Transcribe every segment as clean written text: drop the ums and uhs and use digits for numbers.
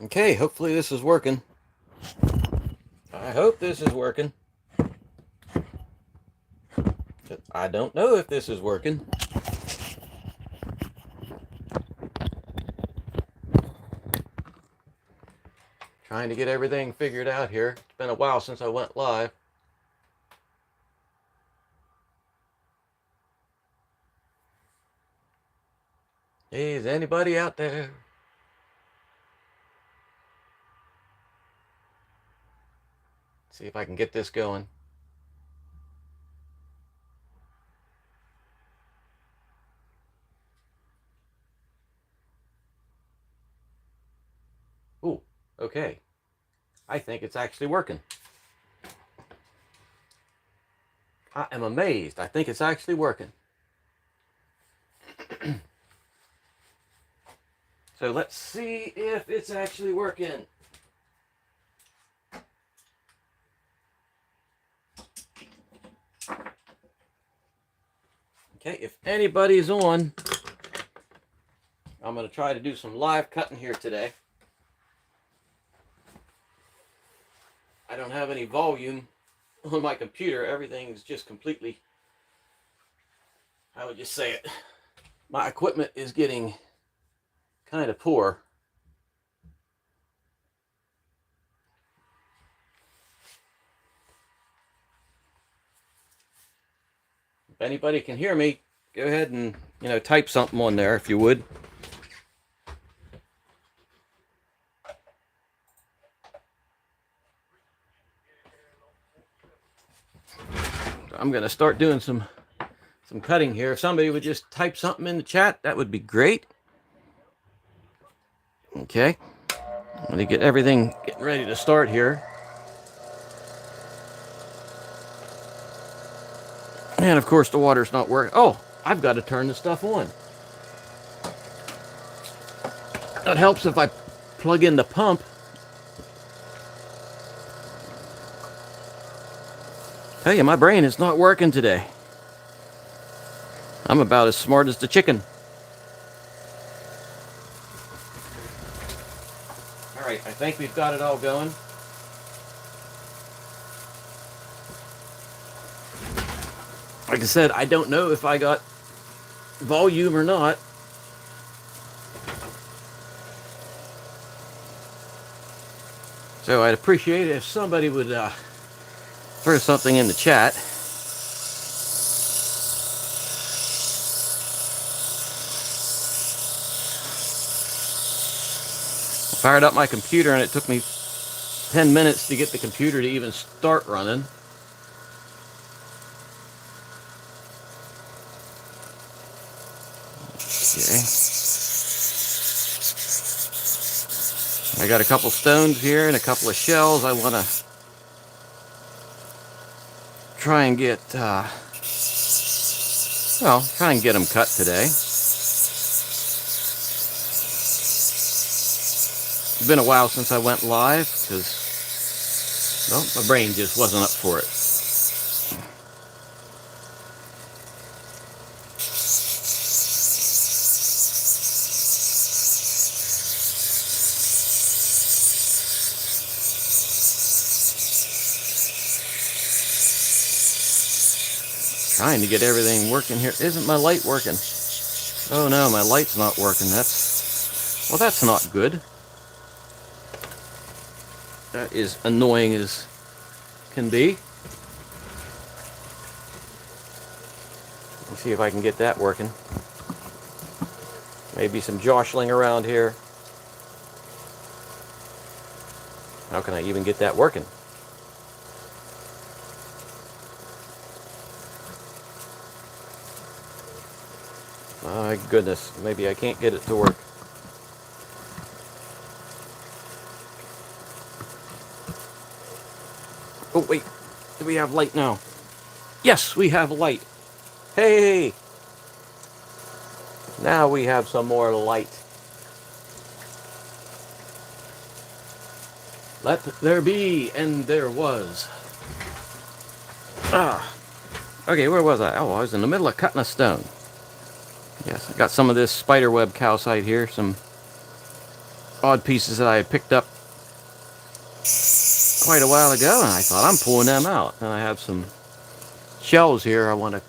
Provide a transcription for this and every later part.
Okay, hopefully this is working. I hope this is working. I don't know if this is working. Trying to get everything figured out here. It's been a while since I went live. Hey, is anybody out there? See if I can get this going. Ooh, okay. I think it's actually working. I am amazed. I think it's actually working. So let's see if it's actually working. Okay, if anybody's on, I'm going to try to do some live cutting here today. I don't have any volume on my computer. Everything's just completely, how would you say it? My equipment is getting kind of poor. If anybody can hear me, go ahead and, type something on there if you would. I'm going to start doing some cutting here. If somebody would just type something in the chat, that would be great. Okay. I'm going to get everything getting ready to start here. And of course the water's not working. Oh, I've got to turn the stuff on. That helps if I plug in the pump. Tell you, my brain is not working today. I'm about as smart as the chicken. All right, I think we've got it all going. Like I said, I don't know if I got volume or not. So I'd appreciate it if somebody would throw something in the chat. I fired up my computer and it took me 10 minutes to get the computer to even start running. Okay. I got a couple stones here and a couple of shells I want to try and get, try and get them cut today. It's been a while since I went live because, well, my brain just wasn't up for it. Trying to get everything working here. Isn't my light working? Oh no, my light's not working. That's not good. That is annoying as can be. Let's see if I can get that working. Maybe some jostling around here. How can I even get that working? My goodness, maybe I can't get it to work. Oh wait, do we have light now? Yes, we have light. Hey! Now we have some more light. Let there be, and there was. Okay, where was I? Oh, I was in the middle of cutting a stone. Yes, I got some of this Spiderweb Calcite here, some odd pieces that I had picked up quite a while ago, and I thought, I'm pulling them out. And I have some shells here I want to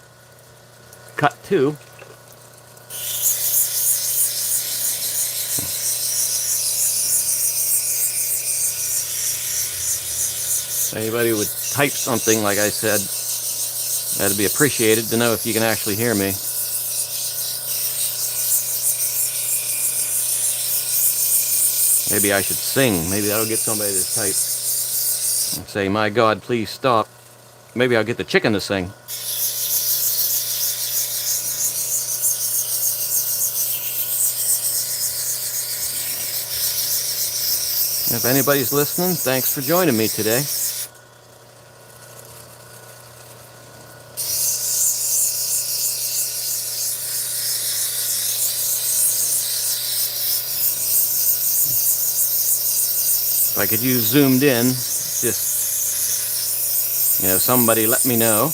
cut too. If anybody would type something, like I said, that'd be appreciated to know if you can actually hear me. Maybe I should sing. Maybe that'll get somebody to type and say, my God, please stop. Maybe I'll get the chicken to sing. If anybody's listening, thanks for joining me today. If I could use zoomed in, just, somebody let me know.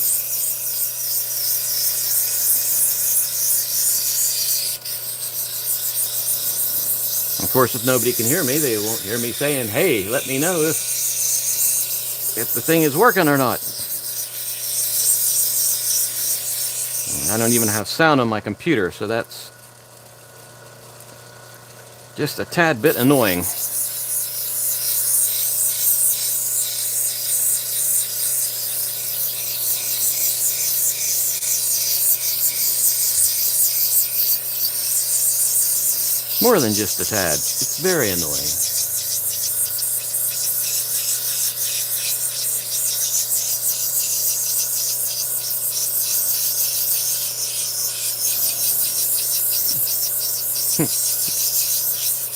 Of course, if nobody can hear me, they won't hear me saying, hey, let me know if the thing is working or not. I don't even have sound on my computer, so that's just a tad bit annoying. More than just a tad. It's very annoying.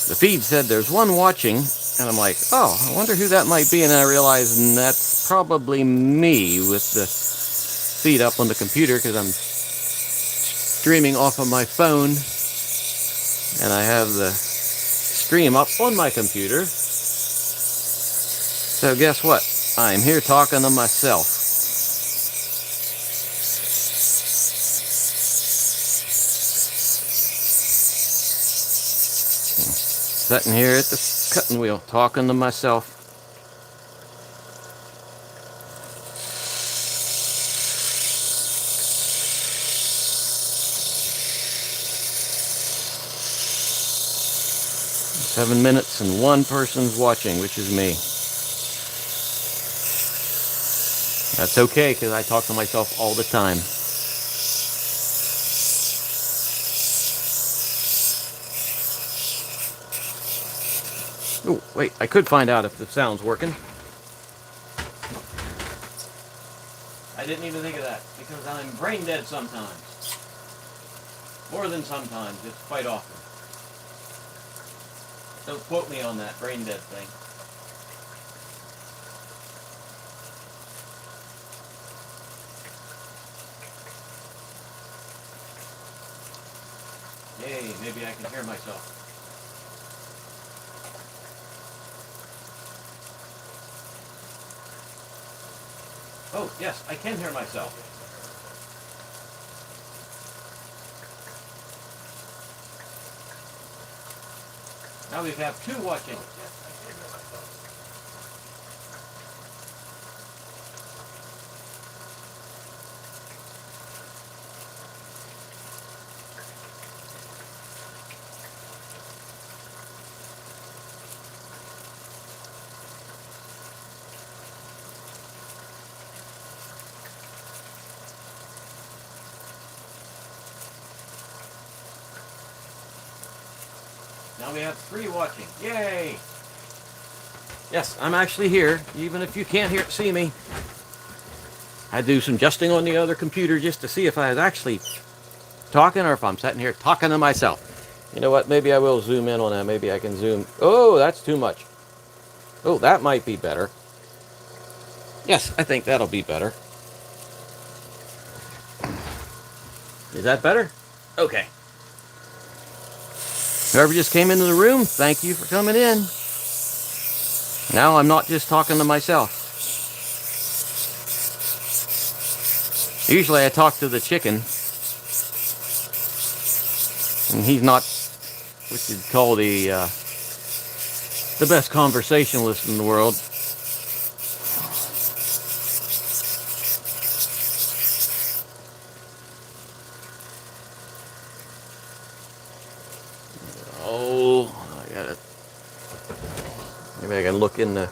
The feed said there's one watching, and I'm like, oh, I wonder who that might be, and I realized that's probably me with the feed up on the computer, because I'm streaming off of my phone, and I have the stream up on my computer. So guess what? I'm here talking to myself. Sitting here at the cutting wheel, talking to myself. Seven minutes and one person's watching, which is me. That's okay, because I talk to myself all the time. Oh, wait, I could find out if the sound's working. I didn't even think of that, because I'm brain dead sometimes. More than sometimes, it's quite often. Don't quote me on that brain dead thing. Yay, maybe I can hear myself. Oh, yes, I can hear myself. Now we have two watching. Now we have three watching. Yay! Yes, I'm actually here, even if you can't see me. I do some adjusting on the other computer just to see if I was actually talking or if I'm sitting here talking to myself. You know what? Maybe I will zoom in on that. Maybe I can zoom. Oh, that's too much. Oh, that might be better. Yes, I think that'll be better. Is that better? Okay. Whoever just came into the room, thank you for coming in. Now I'm not just talking to myself. Usually I talk to the chicken, and he's not what you'd call the the best conversationalist in the world. Oh, I got it. Maybe I can look in the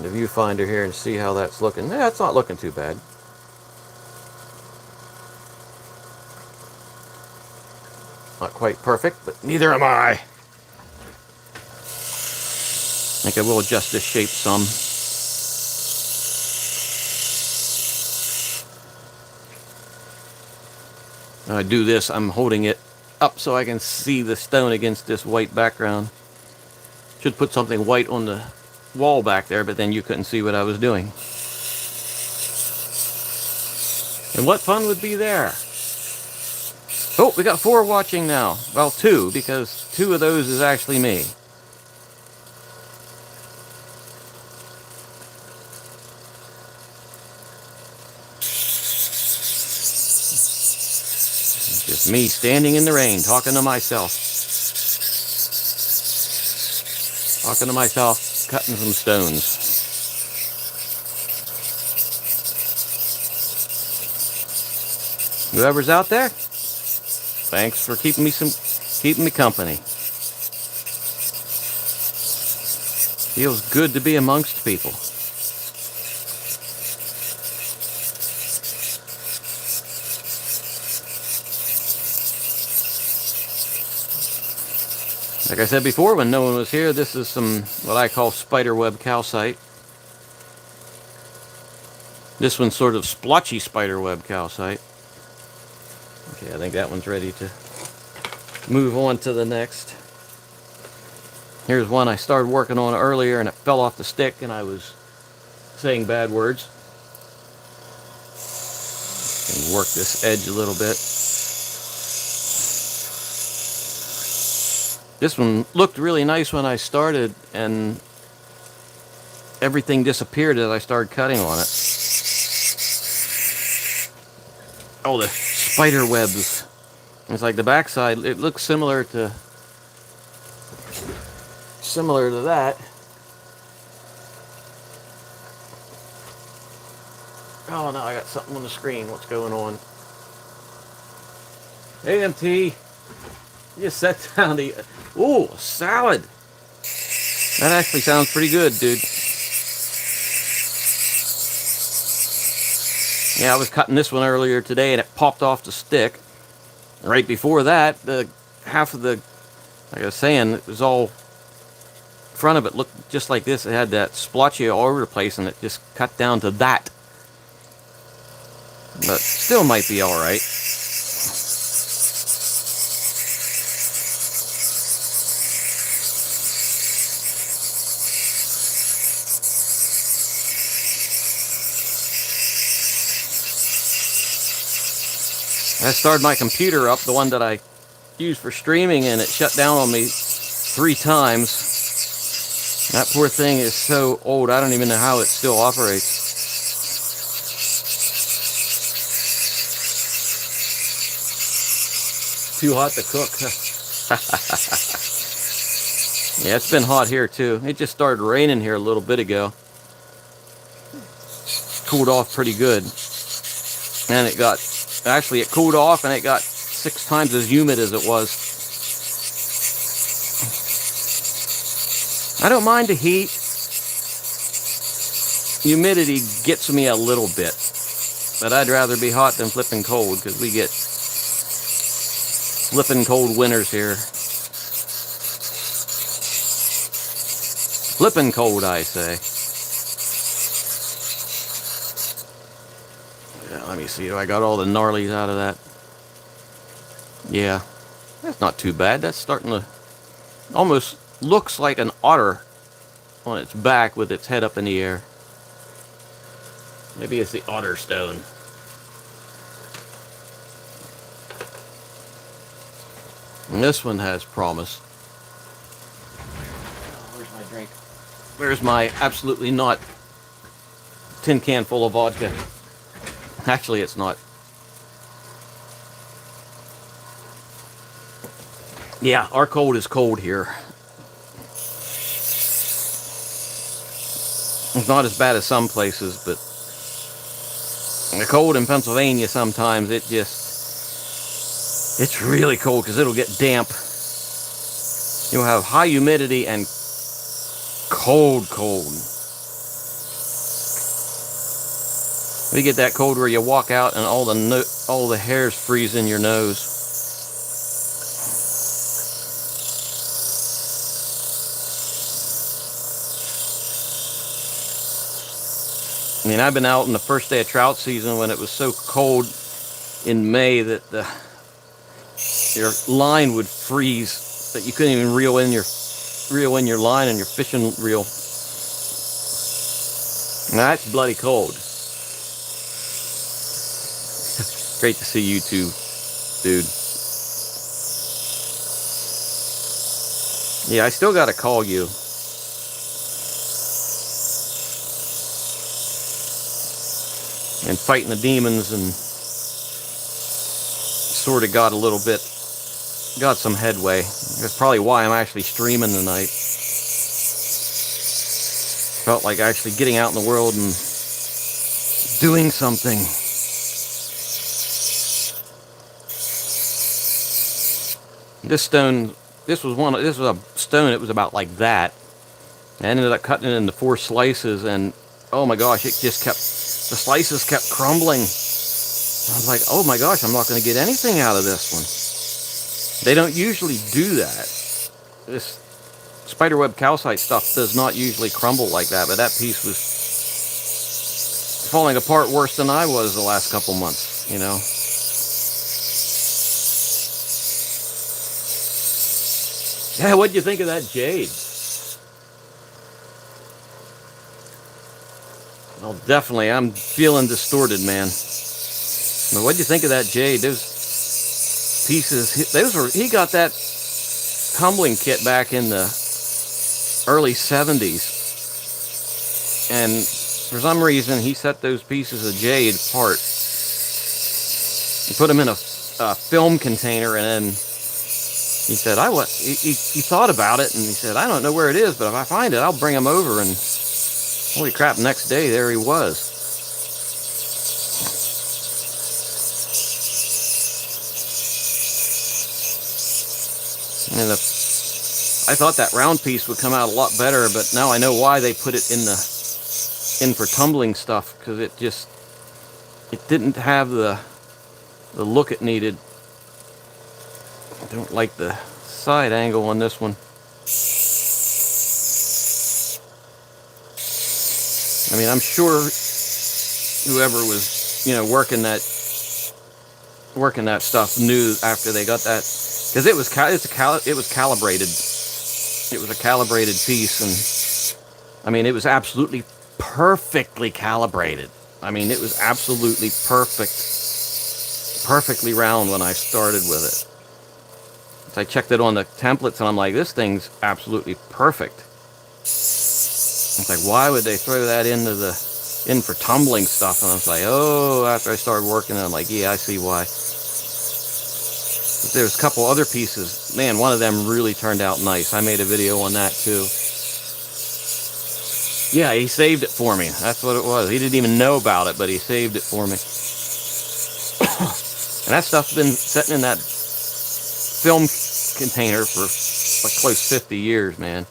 viewfinder here and see how that's looking. Yeah, it's not looking too bad. Not quite perfect, but neither am I. I think I will adjust this shape some. When I do this, I'm holding it up so I can see the stone against this white background. Should put something white on the wall back there, but then you couldn't see what I was doing. And what fun would be there? Oh, we got 4 watching now. Well, 2, because 2 of those is actually me. It's just me standing in the rain, talking to myself. Talking to myself, cutting some stones. Whoever's out there, thanks for keeping me company. Feels good to be amongst people. Like I said before, when no one was here, this is some what I call Spiderweb Calcite. This one's sort of splotchy Spiderweb Calcite. Okay, I think that one's ready to move on to the next. Here's one I started working on earlier and it fell off the stick and I was saying bad words. And work this edge a little bit. This one looked really nice when I started and everything disappeared as I started cutting on it. Oh, the spider webs. It's like the backside, it looks similar to that. Oh no, I got something on the screen. What's going on? Hey MT, you just sat down to eat. Ooh, salad. That actually sounds pretty good, dude. Yeah, I was cutting this one earlier today and it popped off the stick. Right before that, the half of the, like I was saying, it was all, front of it looked just like this. It had that splotchy all over the place and it just cut down to that. But still might be alright. I started my computer up, the one that I use for streaming, and it shut down on me 3 times. That poor thing is so old, I don't even know how it still operates. Too hot to cook. Yeah, it's been hot here too. It just started raining here a little bit ago. Cooled off pretty good. And it got, actually it cooled off and it got 6 times as humid as it was. I don't mind the heat. Humidity gets me a little bit. But I'd rather be hot than flipping cold because we get flipping cold winters here. Flipping cold, I say. Yeah, let me see if I got all the gnarlies out of that. Yeah, that's not too bad. That's starting to almost looks like an otter on its back with its head up in the air. Maybe it's the otter stone. And this one has promise. Where's my drink? Where's my absolutely not tin can full of vodka? Actually, it's not. Yeah, our cold is cold here. It's not as bad as some places, but the cold in Pennsylvania sometimes it's really cold because it'll get damp. You'll have high humidity and cold. We get that cold where you walk out and all the hairs freeze in your nose. I mean, I've been out on the first day of trout season when it was so cold in May that your line would freeze, that you couldn't even reel in your line and your fishing reel. Now that's bloody cold. Great to see you too, dude. Yeah, I still gotta call you. And fighting the demons, and sort of got some headway. That's probably why I'm actually streaming tonight. Felt like actually getting out in the world and doing something. This was a stone. It was about like that. I ended up cutting it into 4 slices, and oh my gosh, the slices kept crumbling. I was like, oh my gosh, I'm not going to get anything out of this one. They don't usually do that. This Spiderweb Calcite stuff does not usually crumble like that, but that piece was falling apart worse than I was the last couple months, you know. Yeah, what'd you think of that jade? Well, definitely, I'm feeling distorted, man. But what'd you think of that jade? Those pieces, he got that tumbling kit back in the early 70s. And for some reason, he set those pieces of jade apart. He put them in a film container, and then he said, he thought about it, and he said, I don't know where it is, but if I find it, I'll bring them over. And holy crap, next day, there he was. And I thought that round piece would come out a lot better, but now I know why they put it in for tumbling stuff, because it didn't have the look it needed. I don't like the side angle on this one. I mean, I'm sure whoever was, working that stuff knew after they got that, because it was calibrated. It was a calibrated piece, and I mean, it was absolutely perfectly calibrated. I mean, it was absolutely perfectly round when I started with it. So I checked it on the templates, and I'm like, this thing's absolutely perfect. It's like, why would they throw that in for tumbling stuff? And I was like, oh, after I started working, I'm like, yeah, I see why. But there's a couple other pieces. Man, one of them really turned out nice. I made a video on that too. Yeah, he saved it for me. That's what it was. He didn't even know about it, but he saved it for me. And that stuff's been sitting in that film container for like close to 50 years, man.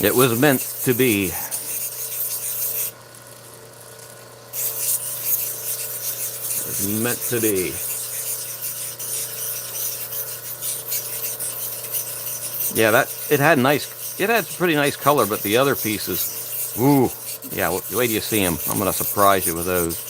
It was meant to be. It was meant to be. Yeah, it had a pretty nice color, but the other pieces, ooh, yeah, wait till you see them. I'm gonna surprise you with those.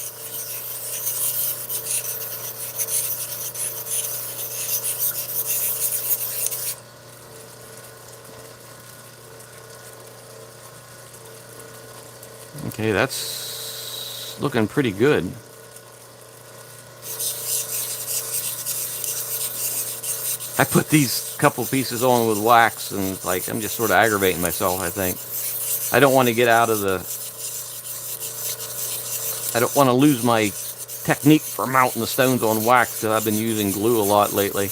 Okay, that's looking pretty good. I put these couple pieces on with wax, and it's like I'm just sort of aggravating myself, I think. I don't want to get out of the I don't want to lose my technique for mounting the stones on wax, because I've been using glue a lot lately.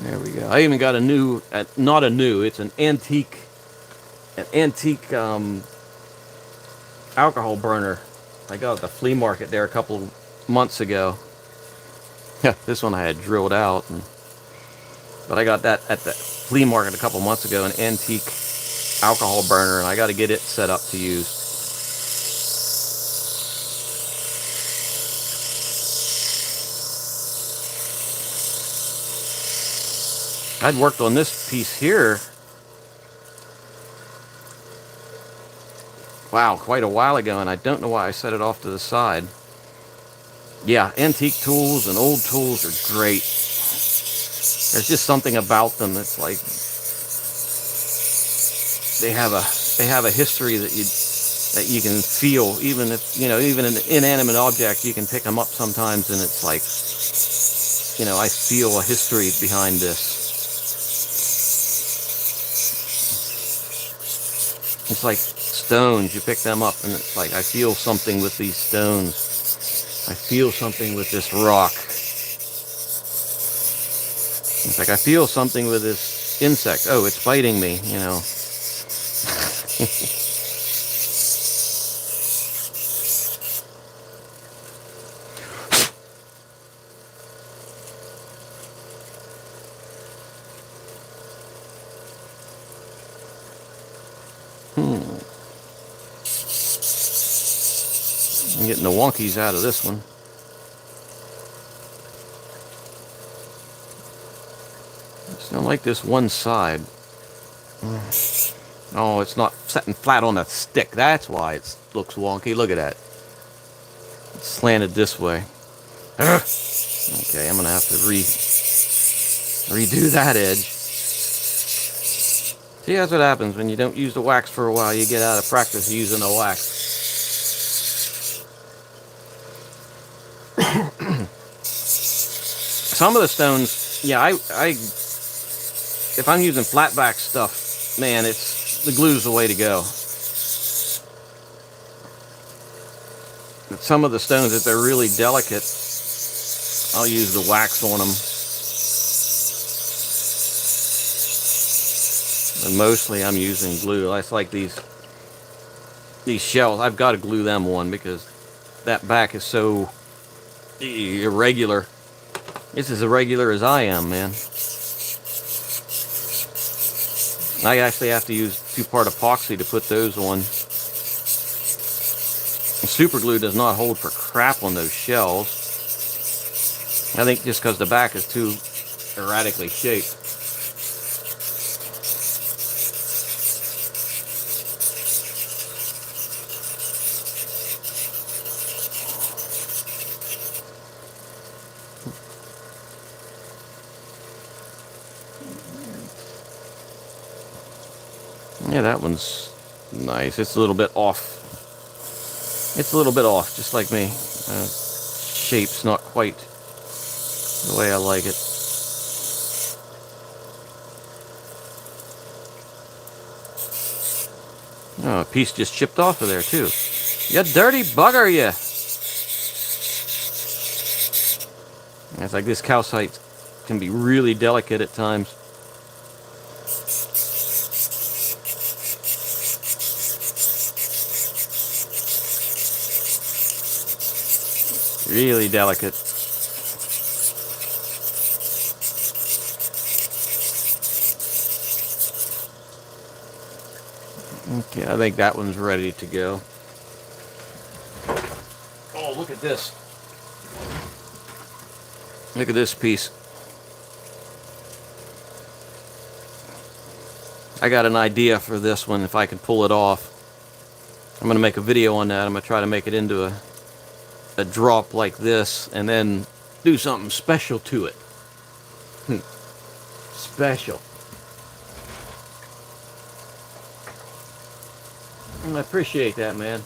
There we go. I even got a new, not a new, it's an antique alcohol burner. I got at the flea market there a couple months ago. Yeah, this one I had drilled out, but I got that at the flea market a couple months ago, an antique alcohol burner, and I got to get it set up to use. I'd worked on this piece here, wow, quite a while ago, and I don't know why I set it off to the side. Yeah, antique tools and old tools are great. There's just something about them that's like they have a history that you can feel, even if, you know, even an inanimate object, you can pick them up sometimes, and it's like, you know, I feel a history behind this. It's like stones, you pick them up, and it's like, I feel something with these stones. I feel something with this rock. It's like, I feel something with this insect. Oh, it's biting me, you know. I'm getting the wonkies out of this one. I just don't like this one side. Oh, it's not setting flat on a stick. That's why it looks wonky. Look at that. It's slanted this way. Okay, I'm gonna have to redo that edge. See, that's what happens when you don't use the wax for a while. You get out of practice using the wax. Some of the stones, yeah, if I'm using flatback stuff, man, the glue's the way to go. But some of the stones, if they're really delicate, I'll use the wax on them. But mostly I'm using glue. That's like these shells. I've got to glue them on because that back is so irregular. It's as irregular as I am, man. I actually have to use 2-part epoxy to put those on. Super glue does not hold for crap on those shells. I think just because the back is too erratically shaped. Yeah, that one's nice. It's a little bit off. It's a little bit off, just like me. Shape's not quite the way I like it. Oh, a piece just chipped off of there, too. You dirty bugger, you! It's like this calcite can be really delicate at times. Really delicate. Okay, I think that one's ready to go. Oh, look at this. Look at this piece. I got an idea for this one if I can pull it off. I'm going to make a video on that. I'm going to try to make it into a drop like this and then do something special to it. Special. And I appreciate that, man.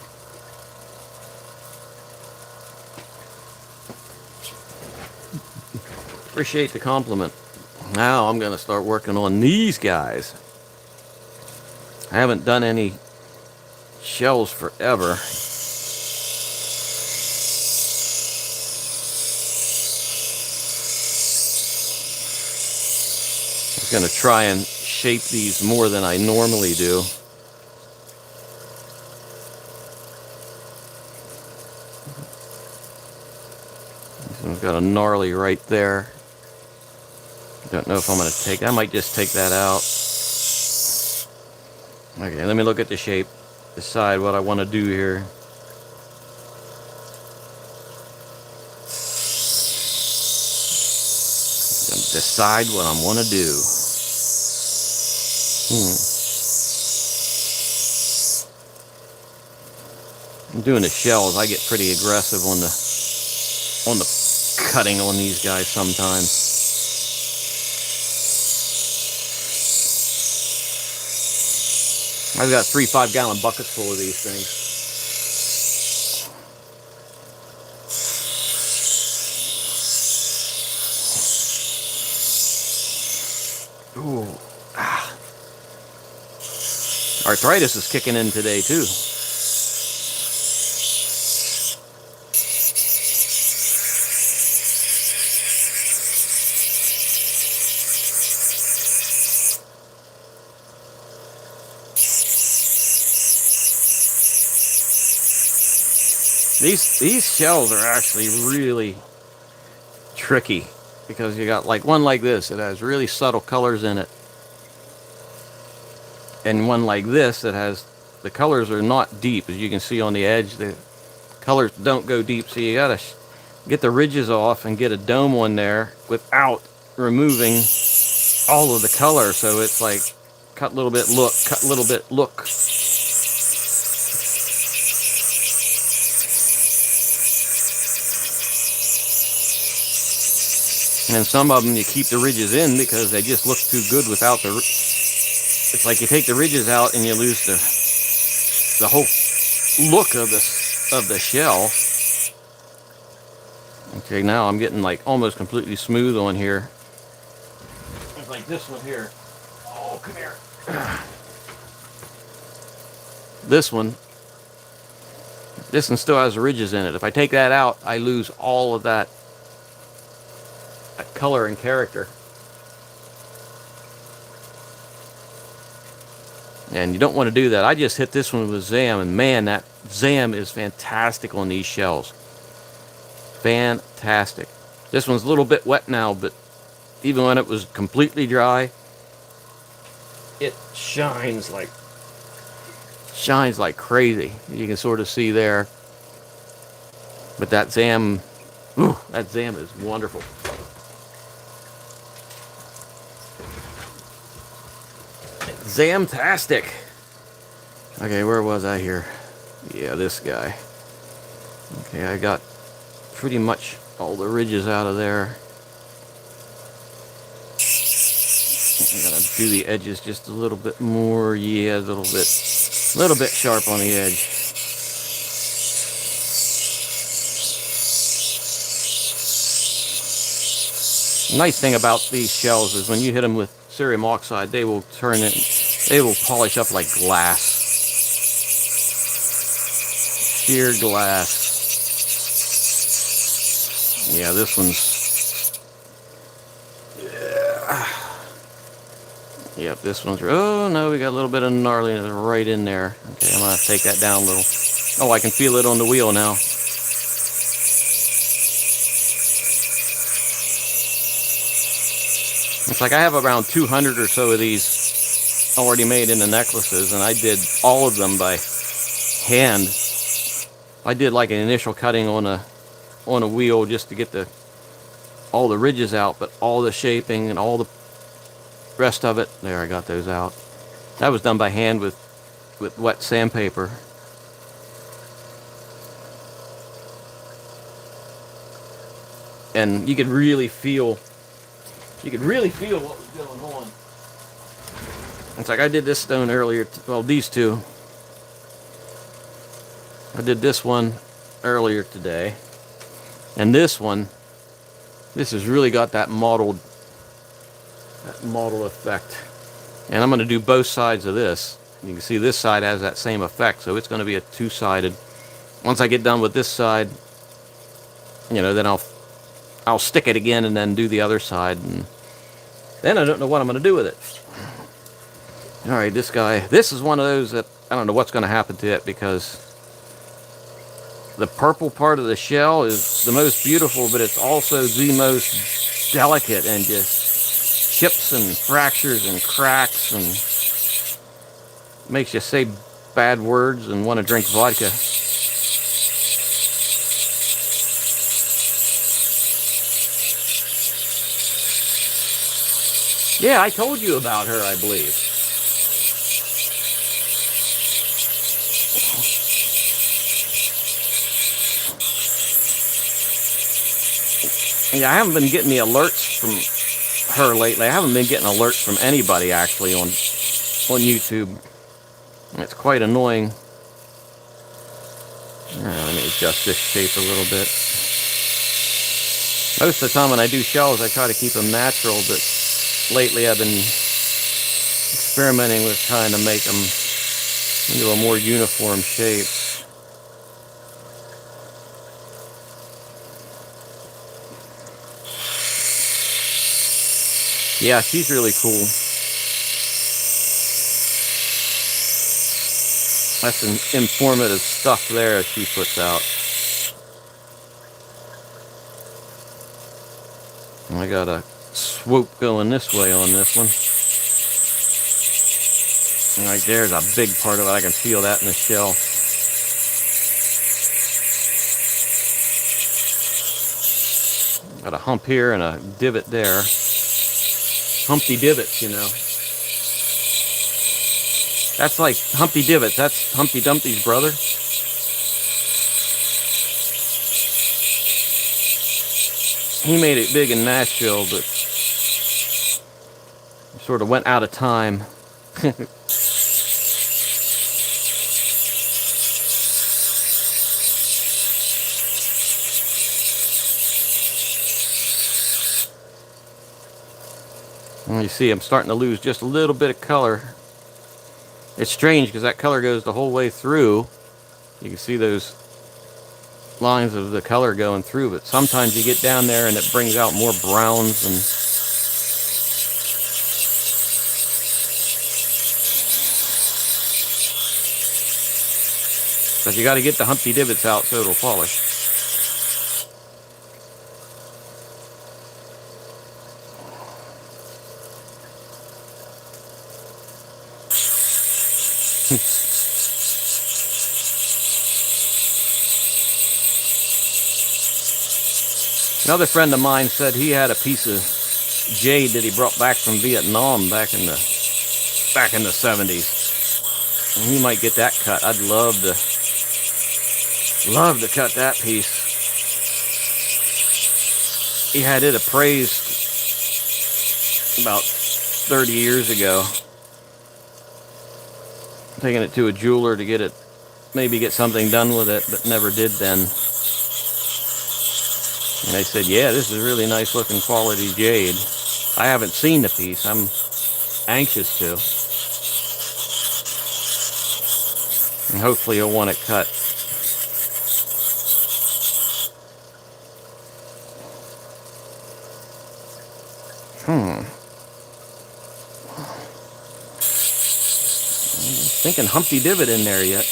Appreciate the compliment. Now I'm going to start working on these guys. I haven't done any shells forever. I'm going to try and shape these more than I normally do. This one's got a gnarly right there. Don't know if I'm going to take, I might just take that out. Okay, let me look at the shape, decide what I want to do here. Decide what I want to do. I'm doing the shells. I get pretty aggressive on the cutting on these guys sometimes. I've got 3 5-gallon buckets full of these things. Ooh. Ah. Arthritis is kicking in today too. These shells are actually really tricky because you got like one like this that has really subtle colors in it, and one like this that has, the colors are not deep, as you can see on the edge. The colors don't go deep, so you gotta get the ridges off and get a dome on there without removing all of the color. So it's like cut a little bit, look, cut a little bit, look. And some of them you keep the ridges in because they just look too good without the. It's like you take the ridges out and you lose the whole look of the shell. Okay, now I'm getting like almost completely smooth on here. It's like this one here. Oh, come here. This one still has the ridges in it. If I take that out, I lose all of that color and character. And you don't want to do that. I just hit this one with Zam, and man, that Zam is fantastic on these shells. Fantastic. This one's a little bit wet now, but even when it was completely dry, it shines like crazy. You can sort of see there. But that Zam, that Zam is wonderful. Zamtastic. Okay, where was I here? Yeah, this guy. Okay, I got pretty much all the ridges out of there. I'm gonna do the edges just a little bit more. Yeah, a little bit sharp on the edge. Nice thing about these shells is when you hit them with cerium oxide, they will polish up like glass. Sheer glass. Yeah, this one's, yeah. Yep, this one's, oh no, we got a little bit of gnarliness right in there. Okay, I'm gonna take that down a little. Oh, I can feel it on the wheel now. It's like I have around 200 or so of these already made into necklaces, and I did all of them by hand. I did like an initial cutting on a wheel just to get all the ridges out, but all the shaping and all the rest of it, there, I got those out. That was done by hand with wet sandpaper. And you could really feel what was going on. It's like I did this stone earlier, well, these two. I did this one earlier today. And this one, this has really got that mottled effect. And I'm going to do both sides of this. You can see this side has that same effect, so it's going to be a two-sided. Once I get done with this side, then I'll stick it again and then do the other side, and then I don't know what I'm going to do with it. All right, this is one of those that I don't know what's going to happen to it, because the purple part of the shell is the most beautiful, but it's also the most delicate, and just chips and fractures and cracks and makes you say bad words and want to drink vodka. Yeah, I told you about her, I believe. Yeah, I haven't been getting the alerts from her lately. I haven't been getting alerts from anybody, actually, on YouTube. It's quite annoying. Let me adjust this shape a little bit. Most of the time when I do shells, I try to keep them natural, but lately I've been experimenting with trying to make them into a more uniform shape. Yeah, she's really cool. That's some informative stuff there she puts out. I got a swoop going this way on this one. And right there's a big part of it. I can feel that in the shell. Got a hump here and a divot there. Humpty Divots, That's like Humpty Divots. That's Humpty Dumpty's brother. He made it big in Nashville, but sort of went out of time. And you see I'm starting to lose just a little bit of color. It's strange because that color goes the whole way through. You can see those lines of the color going through, but sometimes you get down there and it brings out more browns, and but you got to get the Humpty Divots out so it'll polish. Another friend of mine said he had a piece of jade that he brought back from Vietnam back in the 70s. And he might get that cut. I'd love to cut that piece. He had it appraised about 30 years ago. Taking it to a jeweler to maybe get something done with it, but never did then. And they said, yeah, this is really nice looking quality jade. I haven't seen the piece. I'm anxious to. And hopefully you'll want it cut. Thinking Humpty Divot in there yet.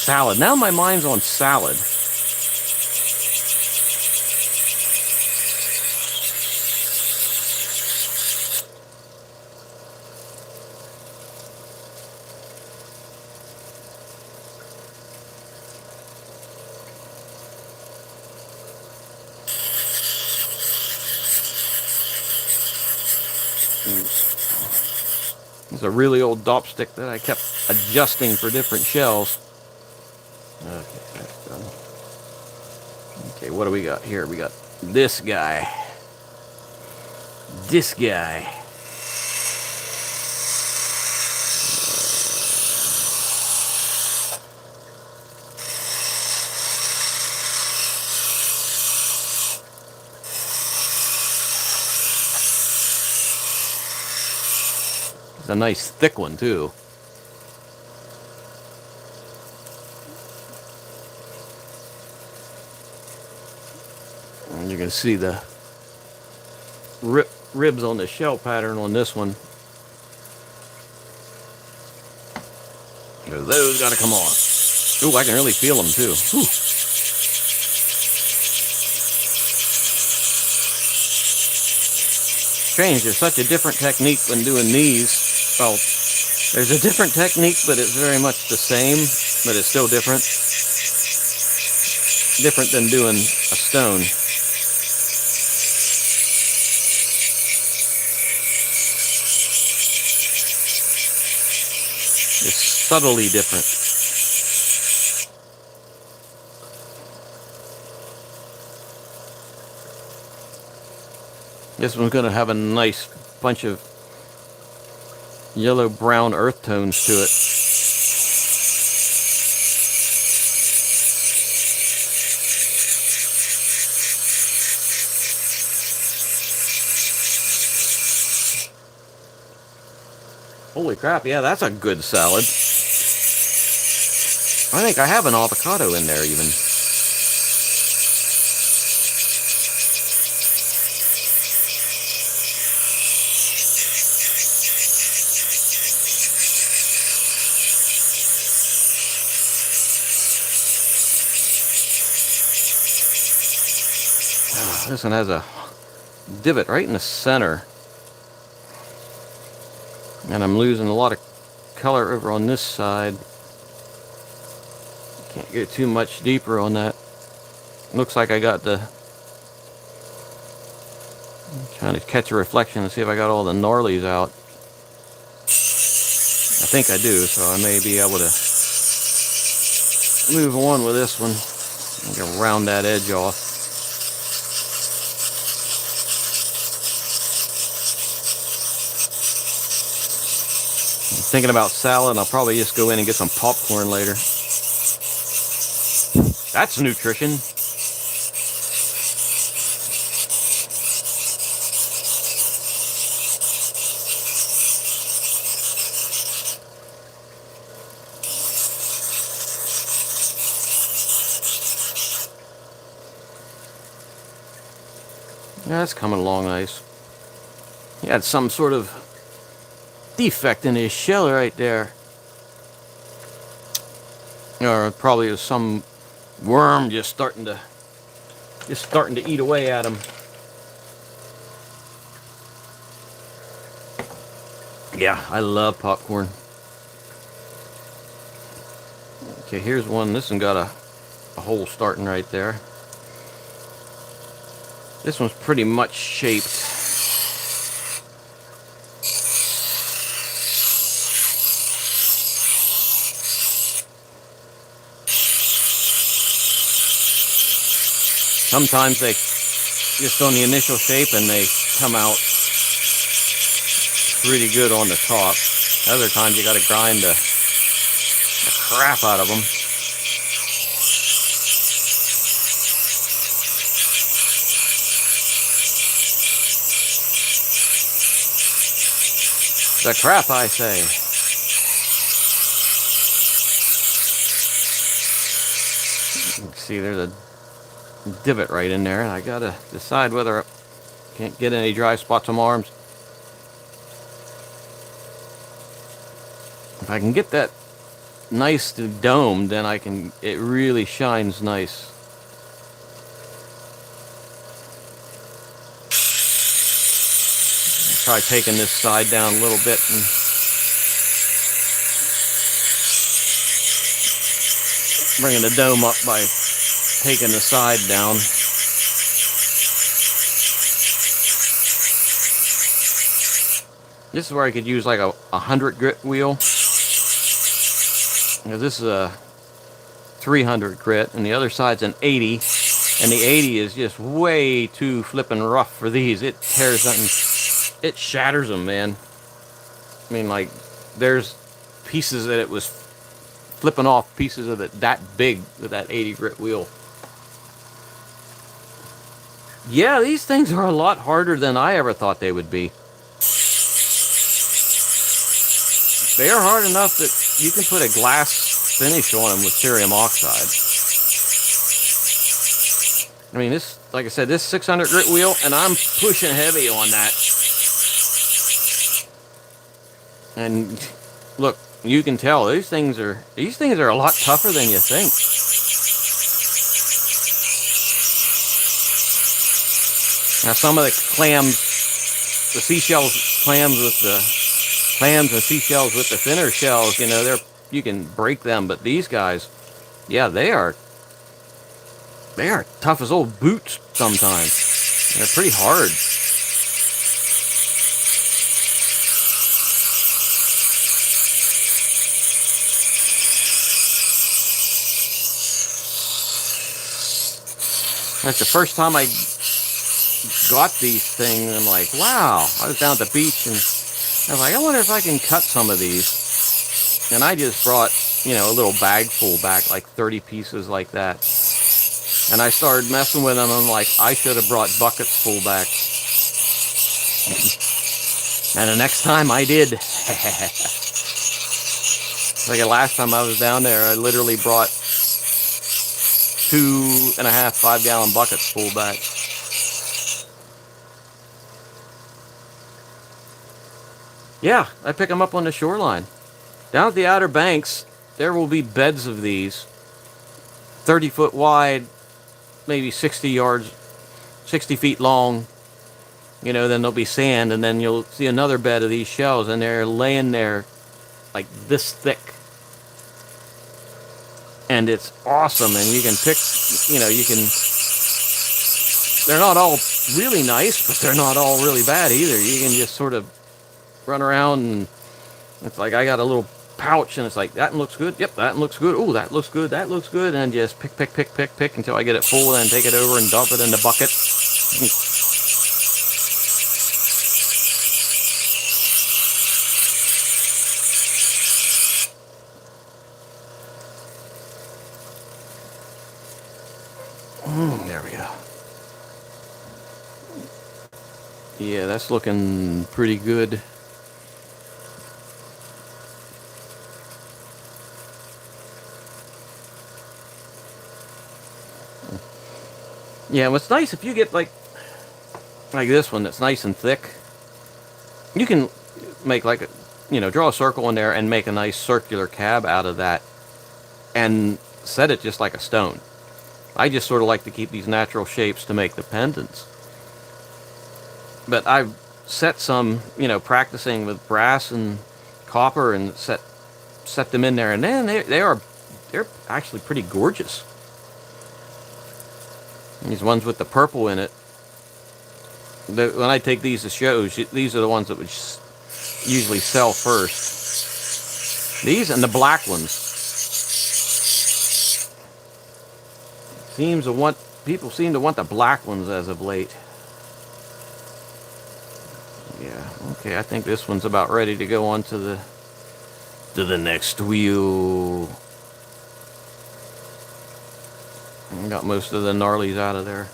Salad. Now my mind's on salad. It's a really old dop stick that I kept adjusting for different shells. Okay, that's done. Okay, what do we got here? We got this guy. This guy. It's a nice thick one too. And you can see the ribs on the shell pattern on this one. Those got to come off. Ooh, I can really feel them too. Whew. Strange, there's such a different technique when doing these. Well, there's a different technique, but it's very much the same, but it's still different. Different than doing a stone. It's subtly different. This one's going to have a nice bunch of yellow-brown earth tones to it. Holy crap, yeah, that's a good salad. I think I have an avocado in there even. This one has a divot right in the center. And I'm losing a lot of color over on this side. Can't get too much deeper on that. Looks like I got the... I'm trying to catch a reflection and see if I got all the gnarlies out. I think I do, so I may be able to move on with this one. I'm gonna round that edge off. Thinking about salad, and I'll probably just go in and get some popcorn later. That's nutrition. Yeah, that's coming along nice. He had some sort of defect in his shell right there, or probably was some worm just starting to eat away at him. Yeah, I love popcorn. Okay, here's one. This one got a hole starting right there. This one's pretty much shaped. Sometimes they just on the initial shape and they come out pretty good on the top. Other times you got to grind the crap out of them. The crap, I say. You can see there's a divot right in there, and I gotta decide whether I can't get any dry spots on my arms. If I can get that nice to domed, then it really shines nice. I'll try taking this side down a little bit and bringing the dome up by taking the side down. This is where I could use like a 100 grit wheel. Because this is a 300 grit and the other side's an 80. And the 80 is just way too flippin' rough for these. It tears something. It shatters them, man. I mean, like, there's pieces that it was flipping off pieces of it that big with that 80 grit wheel. Yeah, these things are a lot harder than I ever thought they would be. they are hard enough that you can put a glass finish on them with cerium oxide. I mean, this, like I said, this 600 grit wheel, and I'm pushing heavy on that. And look, you can tell these things are a lot tougher than you think. Now, some of the clams, the seashells, clams and seashells with the thinner shells, you know, you can break them, but these guys, yeah, they are tough as old boots sometimes. They're pretty hard. That's the first time I got these things. I'm like, wow. I was down at the beach and I was like, I wonder if I can cut some of these. And I just brought, you know, a little bag full back, like 30 pieces like that. And I started messing with them. I'm like, I should have brought buckets full back. And the next time I did. Like the last time I was down there, I literally brought 2.5 5-gallon buckets full back. Yeah, I pick them up on the shoreline. Down at the Outer Banks, there will be beds of these, 30 foot wide, maybe 60 feet long. You know, then there'll be sand, and then you'll see another bed of these shells, and they're laying there like this thick. And it's awesome, and you can pick, you know, they're not all really nice, but they're not all really bad either. You can just sort of run around, and it's like I got a little pouch, and it's like, that one looks good. Yep, that one looks good. Oh, that looks good. That looks good. And just pick until I get it full, and then take it over and dump it in the bucket. There we go. Yeah, that's looking pretty good. Yeah, what's nice, if you get like this one that's nice and thick, you can make like a, you know, draw a circle in there and make a nice circular cab out of that and set it just like a stone. I just sort of like to keep these natural shapes to make the pendants. But I've set some, you know, practicing with brass and copper, and set them in there, and then they're actually pretty gorgeous. And these ones with the purple in it, when I take these to shows, these are the ones that would usually sell first. These and the black ones. People seem to want the black ones as of late. Yeah, okay, I think this one's about ready to go on to the next wheel. I got most of the gnarlies out of there.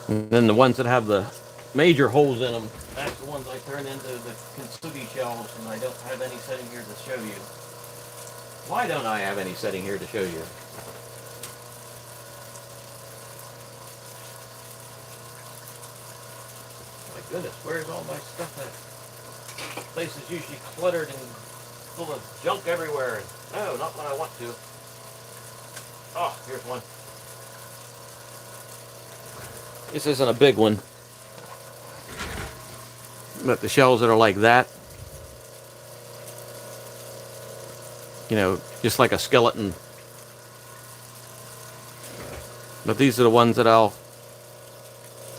And then the ones that have the major holes in them, that's the ones I turn into the kintsugi shells, and I don't have any sitting here to show you. Why don't I have any sitting here to show you? My goodness, where's all my stuff at? The place is usually cluttered and full of junk everywhere. No, not when I want to. Oh, here's one. This isn't a big one. But the shells that are like that, you know, just like a skeleton. But these are the ones that I'll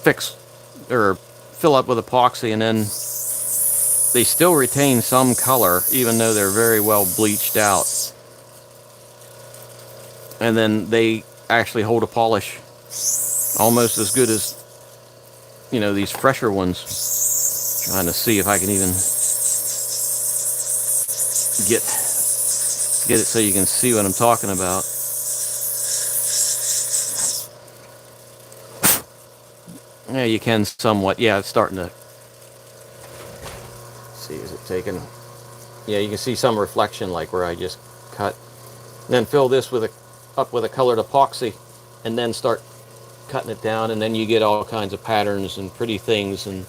fix or fill up with epoxy, and then they still retain some color even though they're very well bleached out. And then they actually hold a polish almost as good as, you know, these fresher ones. Trying to see if I can even get it so you can see what I'm talking about. Yeah, you can somewhat. Yeah, it's starting to. See, is it taking? Yeah, you can see some reflection like where I just cut. And then fill this with up with a colored epoxy, and then start cutting it down, and then you get all kinds of patterns and pretty things, and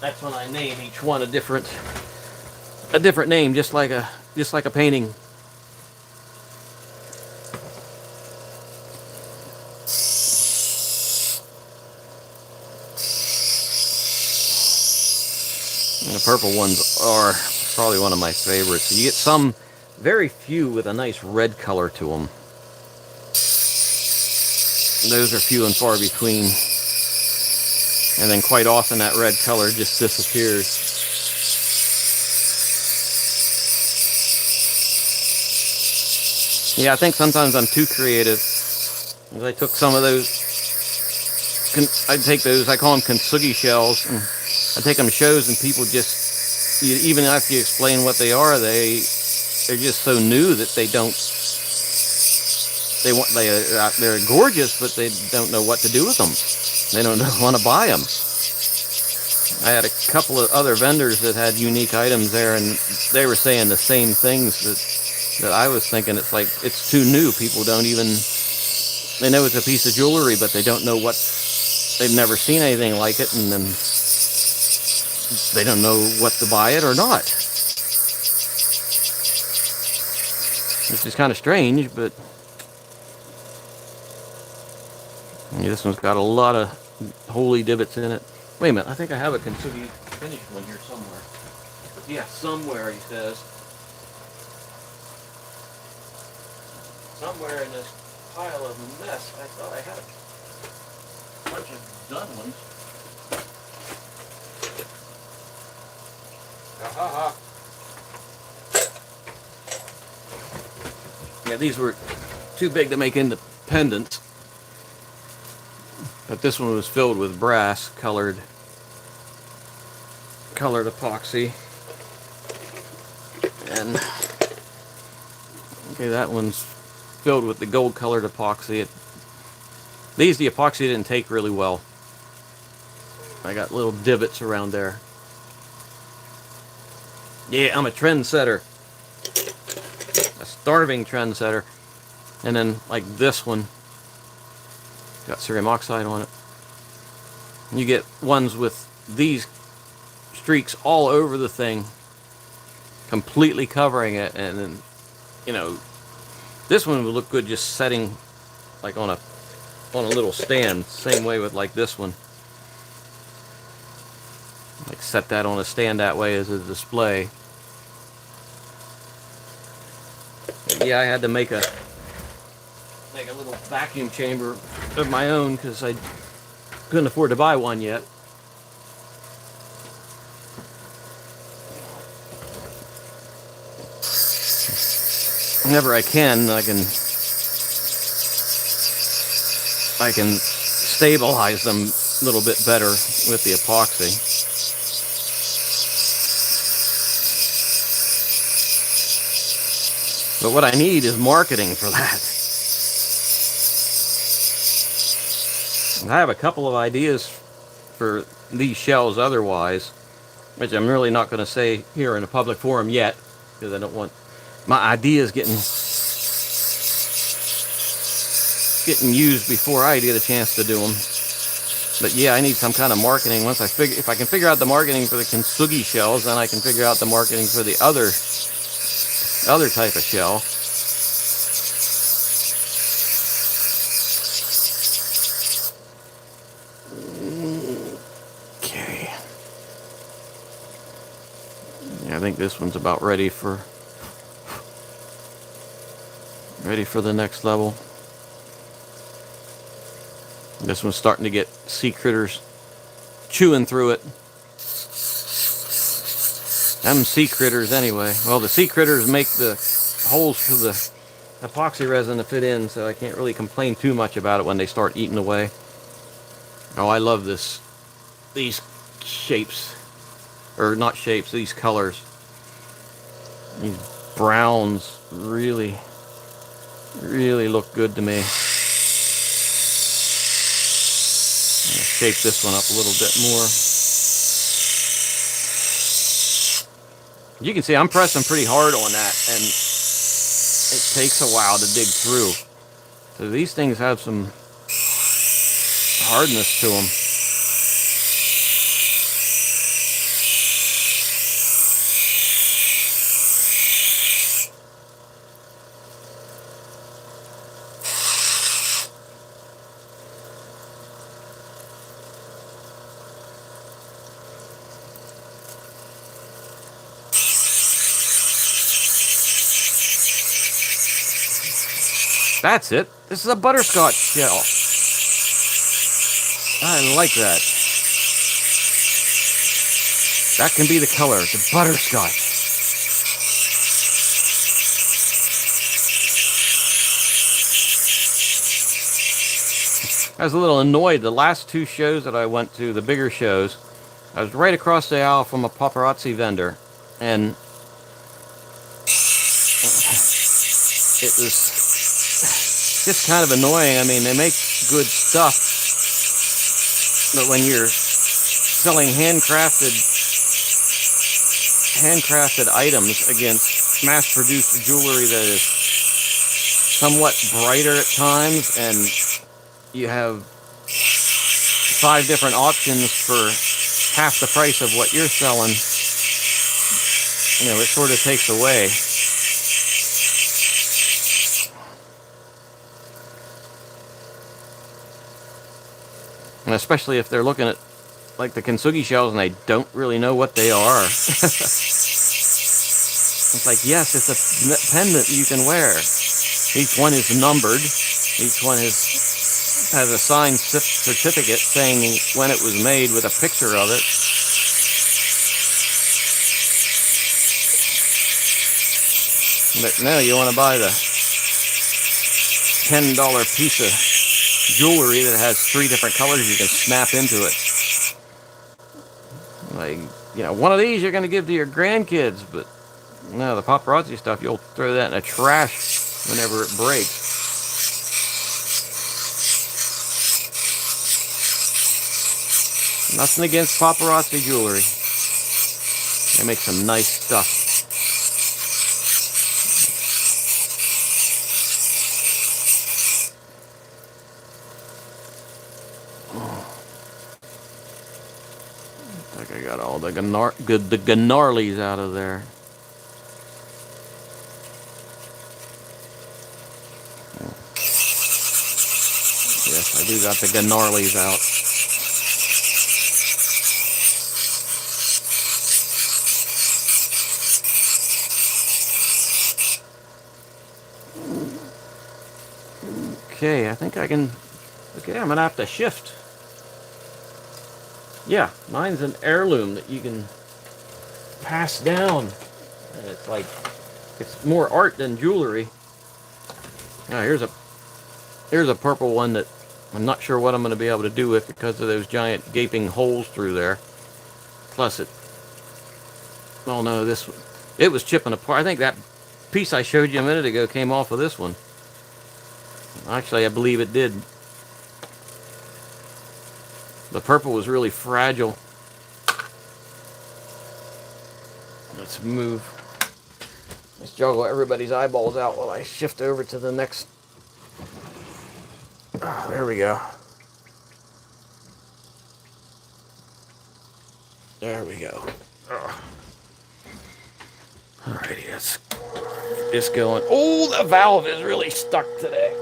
that's when I name each one a different name, just like a painting. And the purple ones are probably one of my favorites. You get some, very few with a nice red color to them. Those are few and far between. And then quite often that red color just disappears. Yeah, I think sometimes I'm too creative. I took some of those, I take those, I call them kintsugi shells, and I take them to shows and people just, even after you explain what they are, they're just so new that they're gorgeous, but they don't know what to do with them. They don't want to buy them. I had a couple of other vendors that had unique items there, and they were saying the same things that I was thinking. It's like, it's too new. People don't even, they know it's a piece of jewelry, but they don't know they've never seen anything like it, and then they don't know what to buy it or not. Which is kind of strange, but this one's got a lot of holy divots in it. Wait a minute, I think I have a kintsugi finished one here somewhere. Yeah, somewhere, he says. Somewhere in this pile of mess, I thought I had a bunch of done ones. Ha. Yeah, these were too big to make into pendants. But this one was filled with brass colored epoxy. And okay, that one's filled with the gold colored epoxy. The epoxy didn't take really well. I got little divots around there. Yeah, I'm a trendsetter. A starving trendsetter. And then like this one, got cerium oxide on it. You get ones with these streaks all over the thing, completely covering it, and then, you know, this one would look good just setting like on a little stand. Same way with like this one. Like set that on a stand that way as a display. But yeah, I had to make a little vacuum chamber of my own because I couldn't afford to buy one yet. Whenever I can stabilize them a little bit better with the epoxy. But what I need is marketing for that. I have a couple of ideas for these shells otherwise, which I'm really not going to say here in a public forum yet, because I don't want my ideas getting used before I get a chance to do them. But yeah, I need some kind of marketing. If I can figure out the marketing for the kintsugi shells, then I can figure out the marketing for the other type of shell. Okay. Yeah, I think this one's about ready for the next level. This one's starting to get sea critters chewing through it. Them sea critters anyway. Well, the sea critters make the holes for the epoxy resin to fit in, so I can't really complain too much about it when they start eating away. Oh, I love these shapes. Or not shapes, these colors. These browns really look good to me. shape this one up a little bit more. You can see I'm pressing pretty hard on that, and it takes a while to dig through. So these things have some hardness to them. That's it. This is a butterscotch shell. I like that. That can be the color, the butterscotch. I was a little annoyed. The last two shows that I went to, the bigger shows, I was right across the aisle from a paparazzi vendor, and it was just kind of annoying. I mean, they make good stuff, but when you're selling handcrafted items against mass-produced jewelry that is somewhat brighter at times, and you have 5 different options for half the price of what you're selling, you know, it sort of takes away. And especially if they're looking at like the kintsugi shells and they don't really know what they are. It's like, yes, it's a pendant you can wear. Each one is numbered. Each one has a signed certificate saying when it was made with a picture of it. But now you want to buy the $10 piece of jewelry that has 3 different colors you can snap into it. Like, you know, one of these you're going to give to your grandkids, but no, the paparazzi stuff, you'll throw that in the trash whenever it breaks. Nothing against paparazzi jewelry. They make some nice stuff. I think I got all the gnarlies out of there. Yes, I do got the gnarlies out. Okay, I think I can. Okay, I'm gonna have to shift. Yeah, mine's an heirloom that you can pass down, and it's like, it's more art than jewelry. Now here's a purple one that I'm not sure what I'm going to be able to do with because of those giant gaping holes through there. Plus it, oh no, this one, it was chipping apart. I think that piece I showed you a minute ago came off of this one. Actually, I believe it did. The purple was really fragile. Let's move. Let's juggle everybody's eyeballs out while I shift over to the next. Oh, there we go. There we go. Alrighty, let's get this going. Oh, the valve is really stuck today.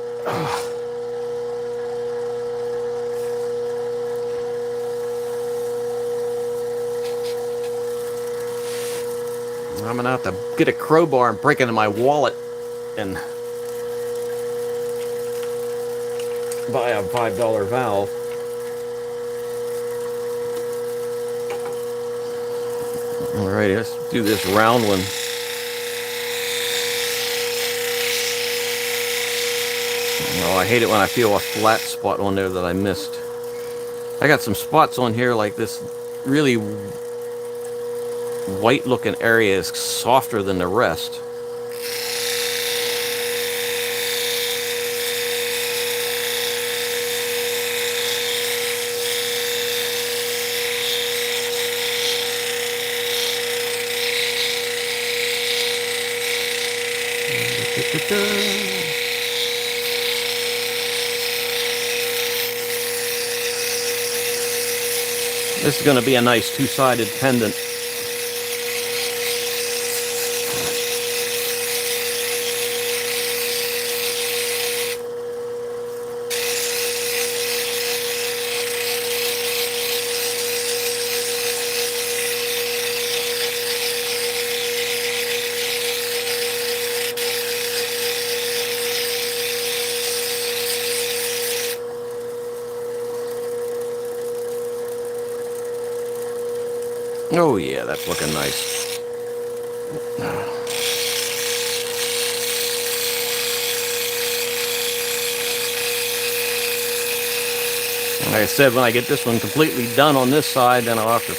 I'm gonna have to get a crowbar and break it in my wallet and buy a $5 valve. Alrighty, let's do this round one. Oh, I hate it when I feel a flat spot on there that I missed. I got some spots on here like this really white looking area is softer than the rest. This is going to be a nice two-sided pendant. Oh yeah, that's looking nice. Like I said, when I get this one completely done on this side, then I'll have to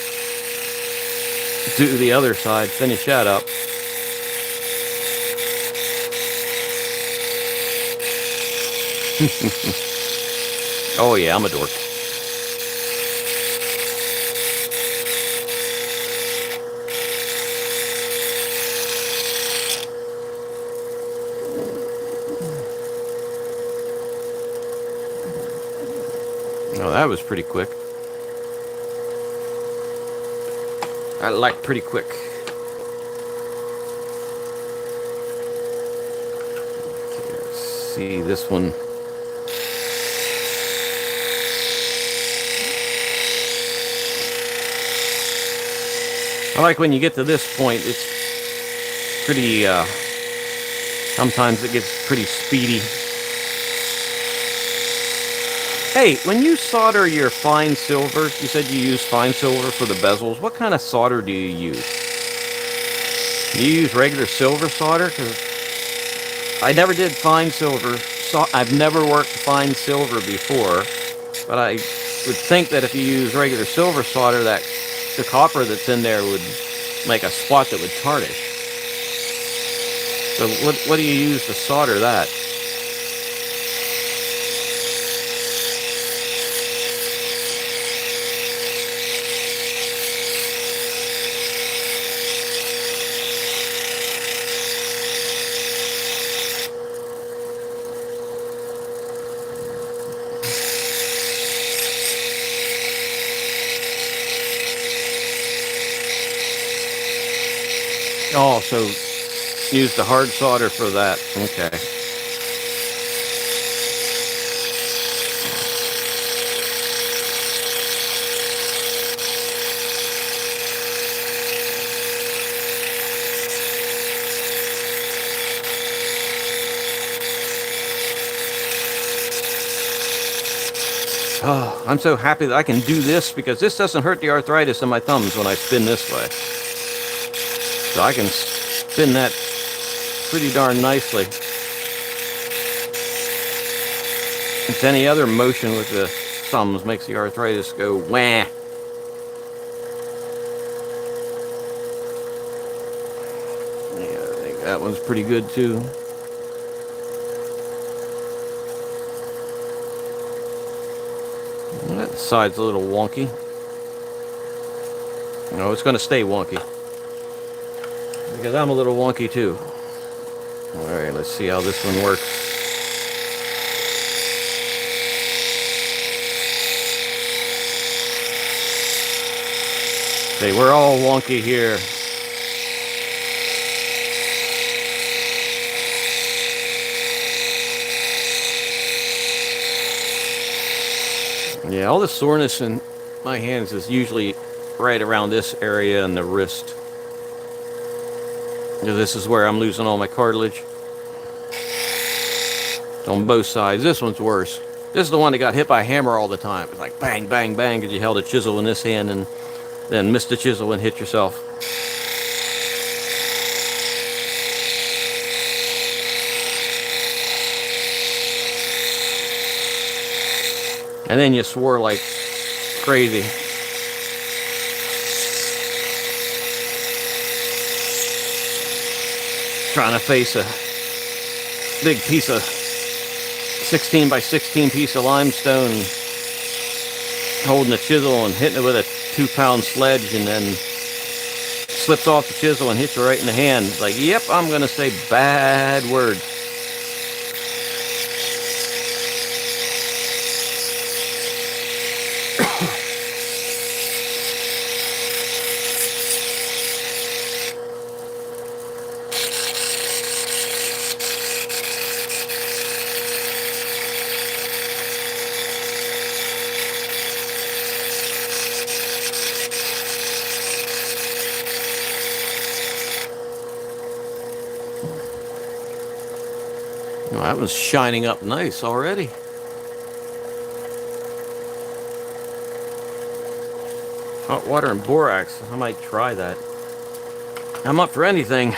do the other side, finish that up. Oh yeah, I'm a dork. Oh, that was pretty quick. I like pretty quick. Okay, let's see this one. I like when you get to this point, it's pretty, sometimes it gets pretty speedy. Hey, when you solder your fine silver, you said you use fine silver for the bezels. What kind of solder do you use? Do you use regular silver solder? Because I never did fine silver. I've never worked fine silver before, but I would think that if you use regular silver solder, that the copper that's in there would make a spot that would tarnish. So what do you use to solder that? Oh, so use the hard solder for that. Okay. Oh, I'm so happy that I can do this because this doesn't hurt the arthritis in my thumbs when I spin this way. So I can spin that pretty darn nicely. If any other motion with the thumbs makes the arthritis go wah. Yeah, I think that one's pretty good too. That side's a little wonky. No, it's going to stay wonky. Because I'm a little wonky too. Alright, let's see how this one works. Okay, we're all wonky here. Yeah, all the soreness in my hands is usually right around this area and the wrist. This is where I'm losing all my cartilage. On both sides. This one's worse. This is the one that got hit by a hammer all the time. It's like bang, bang, bang because you held a chisel in this hand and then missed the chisel and hit yourself. And then you swore like crazy. Trying to face a big piece of 16 by 16 piece of limestone, holding a chisel and hitting it with a 2-pound sledge, and then slips off the chisel and hits you right in the hand. It's like, yep, I'm going to say bad words. That was shining up nice already. Hot water and borax. I might try that. I'm up for anything.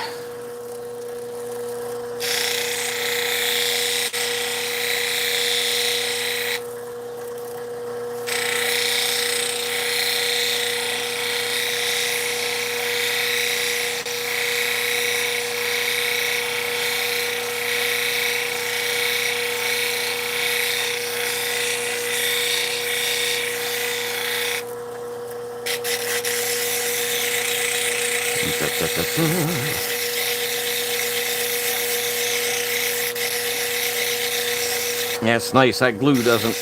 Yeah, it's nice. That glue doesn't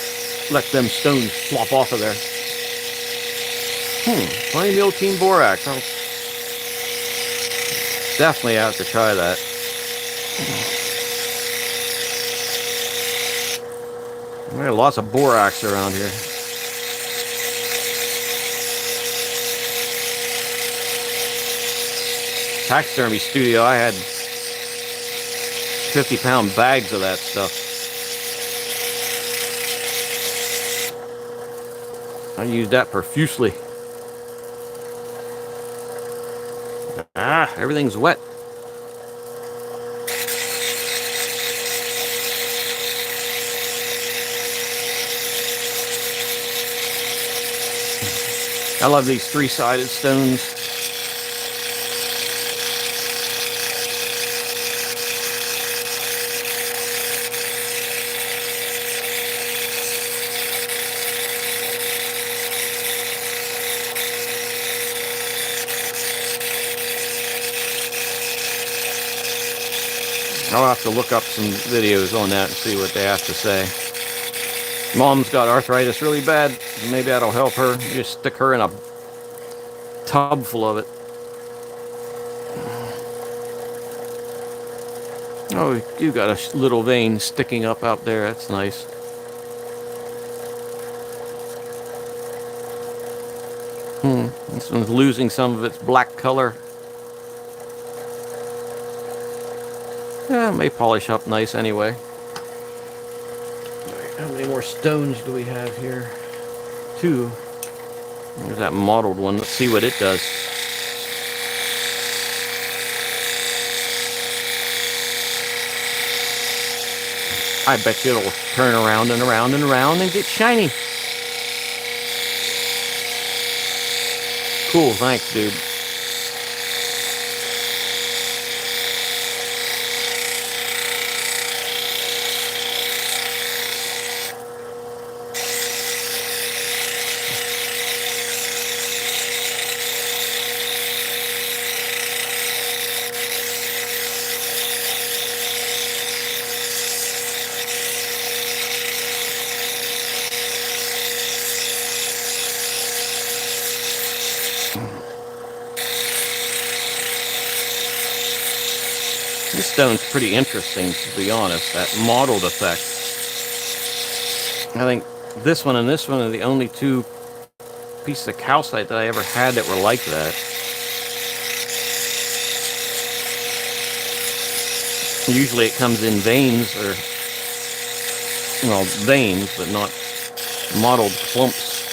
let them stones flop off of there. Funny the old Team Borax. I'll definitely have to try that. There are lots of borax around here. Taxidermy studio, I had 50-pound bags of that stuff. I used that profusely. Everything's wet. I love these three-sided stones. I'll have to look up some videos on that and see what they have to say. Mom's got arthritis really bad. Maybe that'll help her. Just stick her in a tub full of it. Oh, you got a little vein sticking up out there. That's nice. This one's losing some of its black color. Yeah, it may polish up nice anyway. Right, how many more stones do we have here? 2. There's that mottled one. Let's see what it does. I bet you it'll turn around and around and around and get shiny. Cool, thanks, dude. This stone's pretty interesting, to be honest, that mottled effect. I think this one and this one are the only 2 pieces of calcite that I ever had that were like that. Usually it comes in veins, or, well, veins, but not mottled clumps.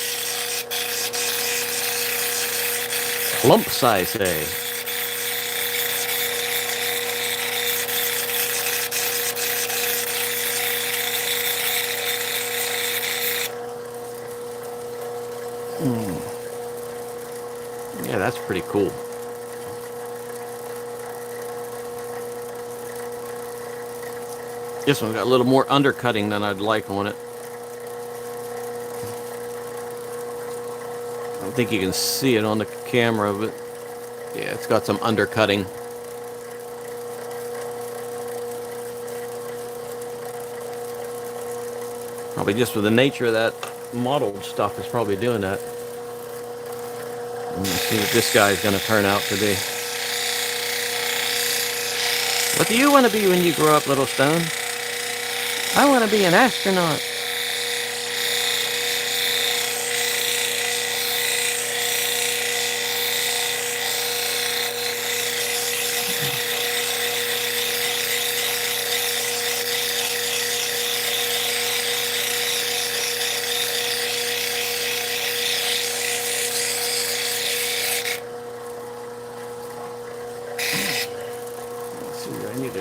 Clumps, I say. Yeah, that's pretty cool. This one's got a little more undercutting than I'd like on it. I don't think you can see it on the camera, but yeah, it's got some undercutting. Probably just with the nature of that mottled stuff is probably doing that. Let's see what this guy's going to turn out to be. What do you want to be when you grow up, little stone? I want to be an astronaut.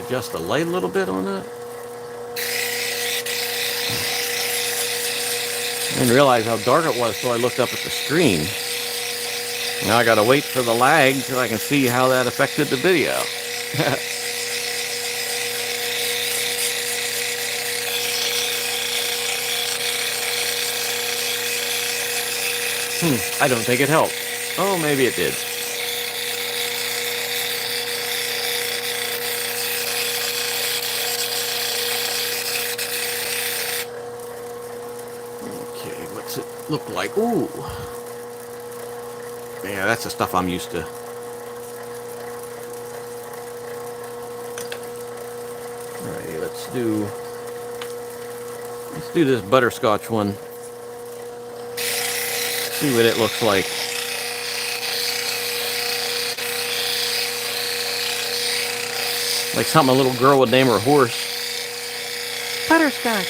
adjust the light a little bit on that. I didn't realize how dark it was until I looked up at the screen. Now I gotta wait for the lag so I can see how that affected the video. I don't think it helped. Oh, maybe it did. Okay, what's it look like? Ooh. Yeah, that's the stuff I'm used to. Alright, let's do this butterscotch one. See what it looks like. Like something a little girl would name her horse. Butterscotch.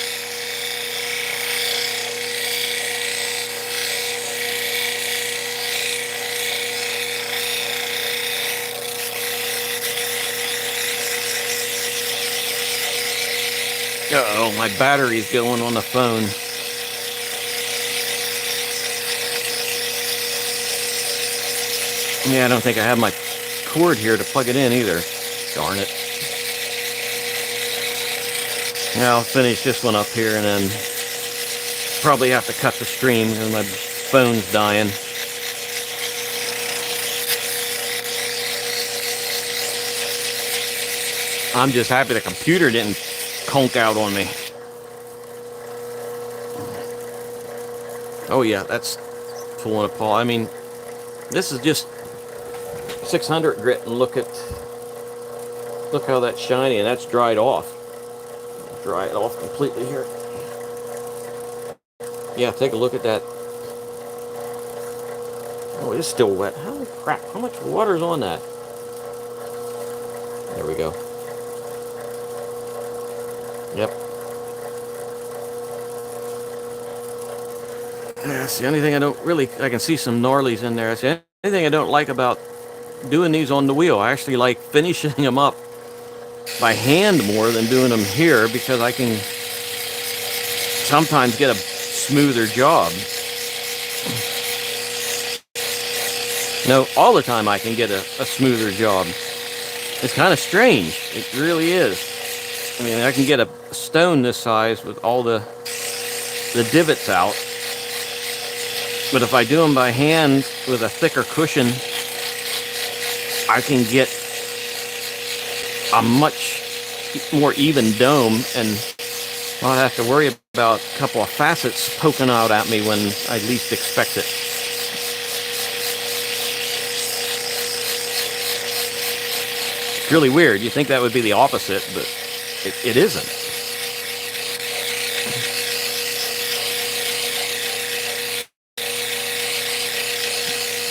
Uh-oh, my battery's going on the phone. Yeah, I don't think I have my cord here to plug it in either. Darn it. Yeah, I'll finish this one up here and then probably have to cut the stream because my phone's dying. I'm just happy the computer didn't conk out on me. Oh yeah, that's pulling apart. I mean, this is just 600 grit, and look how that's shiny, and that's dried off. Dry it off completely here. Yeah, take a look at that. Oh, it's still wet. Holy crap, how much water's on that? There we go. Yep. That's the only thing I can see some gnarlies in there. That's the only thing I don't like about doing these on the wheel. I actually like finishing them up by hand more than doing them here because I can sometimes get a smoother job. No, all the time I can get a smoother job. It's kind of strange. It really is. I mean, I can get a stone this size with all the divots out. But if I do them by hand with a thicker cushion, I can get a much more even dome and not have to worry about a couple of facets poking out at me when I least expect it. It's really weird. You think that would be the opposite, but it isn't.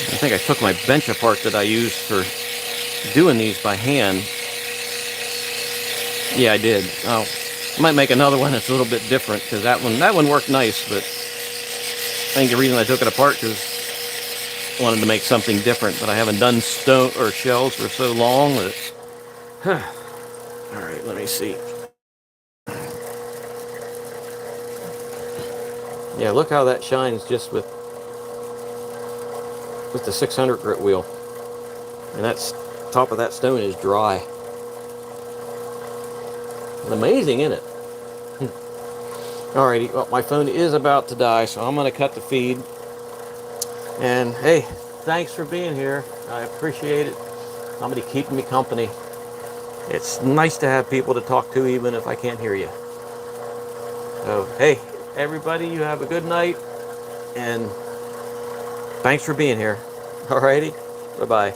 I think I took my bench apart that I used for doing these by hand. Yeah, I did. Oh, I might make another one that's a little bit different because that one worked nice, but I think the reason I took it apart because I wanted to make something different, but I haven't done stone or shells for so long that all right, let me see. Yeah, look how that shines just with the 600 grit wheel. And that's top of that stone is dry. It's amazing, isn't it? Alrighty, well, my phone is about to die, so I'm going to cut the feed. And hey, thanks for being here. I appreciate it. Somebody keeping me company. It's nice to have people to talk to even if I can't hear you. So, hey, everybody, you have a good night. And thanks for being here. Alrighty, bye-bye.